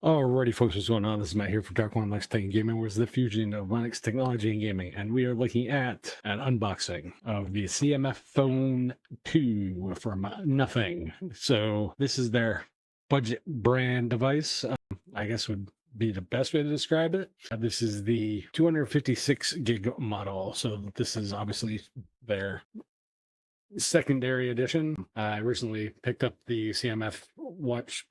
Alrighty, folks, what's going on? This is Matt here for Dark One Linux Tech and Gaming, where's the fusion of Linux technology and gaming, and we are looking at an unboxing of the CMF Phone 2 from nothing. So this is their budget brand device, I guess would be the best way to describe it. This is the 256 gig model, so this is obviously their secondary edition. I recently picked up the CMF Watch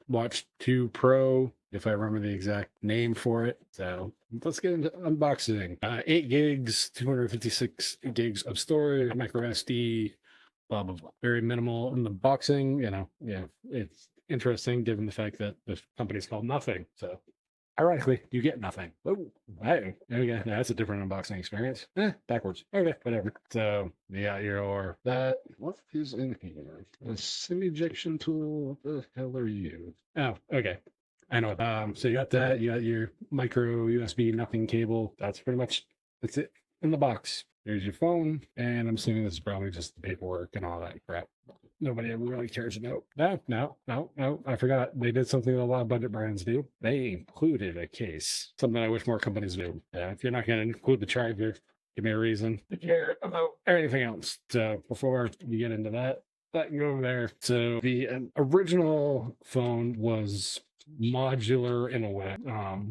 2 Pro, if I remember the exact name for it. So let's get into unboxing. 8 gigs, 256 gigs of storage, microSD, blah blah blah. Very minimal in the boxing. Yeah, it's interesting given the fact that the company's called Nothing. So ironically, you get nothing. Oh, hey, okay, that's a different unboxing experience. Backwards. Okay, whatever. So you got your that. What is in here? A SIM ejection tool. What the hell are you? Oh, okay. I know. So you got that. You got your micro USB nothing cable. That's it in the box. There's your phone, and I'm assuming this is probably just the paperwork and all that crap. Nobody ever really cares about. No. I forgot. They did something that a lot of budget brands do. They included a case. Something I wish more companies do. Yeah, if you're not going to include the charger, give me a reason to care about anything else. So before you get into that can go over there. So the original phone was modular in a way.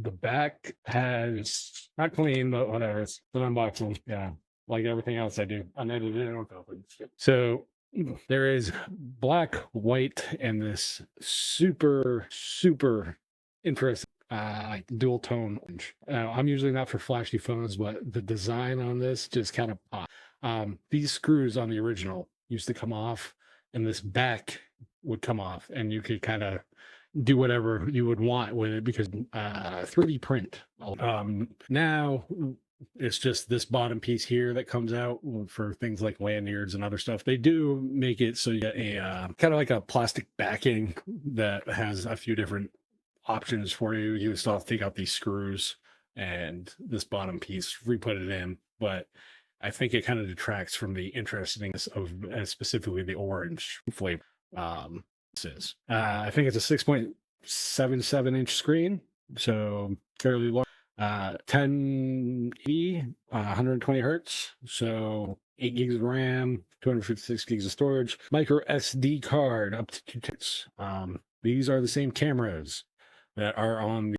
The back has not clean, but whatever. It's an unboxing. Yeah. Like everything else I do, unedited and unfiltered. So there is black, white, and this super interesting dual tone orange. I'm usually not for flashy phones, but the design on this just kind of pop. These screws on the original used to come off, and this back would come off, and you could kind of do whatever you would want with it because 3D print. Now it's just this bottom piece here that comes out for things like lanyards and other stuff. They do make it so you get a kind of like a plastic backing that has a few different options for you. You still have to take out these screws and this bottom piece, re-put it in, but I think it kind of detracts from the interestingness of specifically the orange flavor. This is I think it's a 6.77 inch screen, so fairly large. 1080, 120 hertz, so 8 gigs of RAM, 256 gigs of storage, micro SD card up to 2 gigs. These are the same cameras that are on the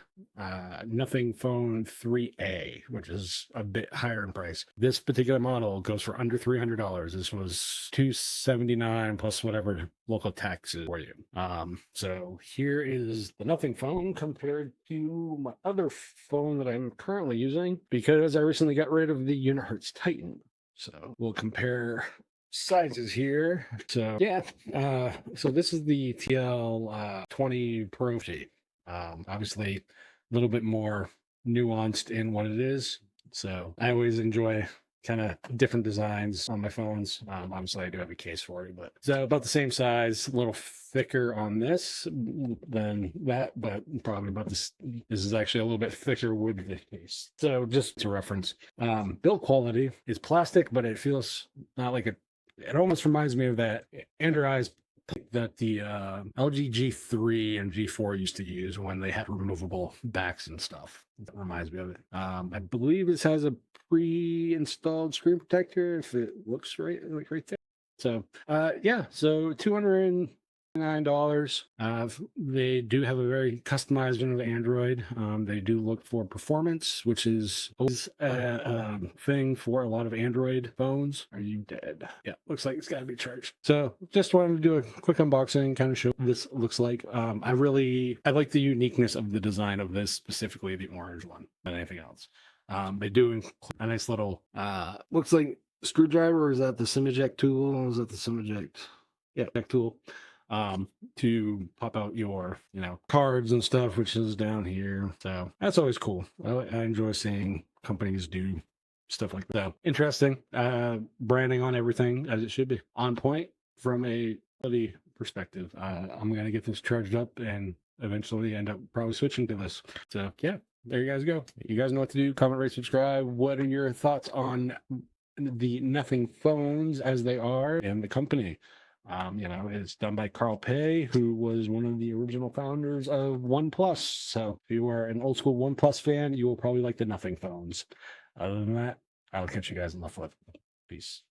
Nothing Phone 3A, which is a bit higher in price. This particular model goes for under $300. This was $279 plus whatever local taxes for you. So here is the Nothing Phone compared to my other phone that I'm currently using because I recently got rid of the Unihertz Titan. So we'll compare sizes here. So yeah, so this is the TL 20 Pro Sheet. Obviously a little bit more nuanced in what it is. So I always enjoy kind of different designs on my phones. Obviously I do have a case for it, but so about the same size, a little thicker on this than that, but probably about this. This is actually a little bit thicker with the case. So just to reference, build quality is plastic, but it feels not like it almost reminds me of that Android that the LG G3 and G4 used to use when they had removable backs and stuff. That reminds me of it. I believe this has a pre-installed screen protector, if it looks right, like right there. So yeah, so $209. They do have a very customized version of Android. They do look for performance, which is always a thing for a lot of Android phones. Are you dead? Yeah, looks like it's got to be charged. So just wanted to do a quick unboxing, kind of show what this looks like. I like the uniqueness of the design of this, specifically the orange one, than anything else. They do include a nice little looks like screwdriver. Or is that the SIM eject tool? Is that the SIM eject? Yeah, eject tool. To pop out your, cards and stuff, which is down here. So that's always cool. I enjoy seeing companies do stuff like that. Interesting. Branding on everything as it should be. On point from a quality perspective. I'm going to get this charged up and eventually end up probably switching to this. So yeah, there you guys go. You guys know what to do. Comment, rate, subscribe. What are your thoughts on the Nothing phones as they are and the company? It's done by Carl Pei, who was one of the original founders of OnePlus. So if you are an old school OnePlus fan, you will probably like the Nothing phones. Other than that, I'll catch you guys on the flip. Peace.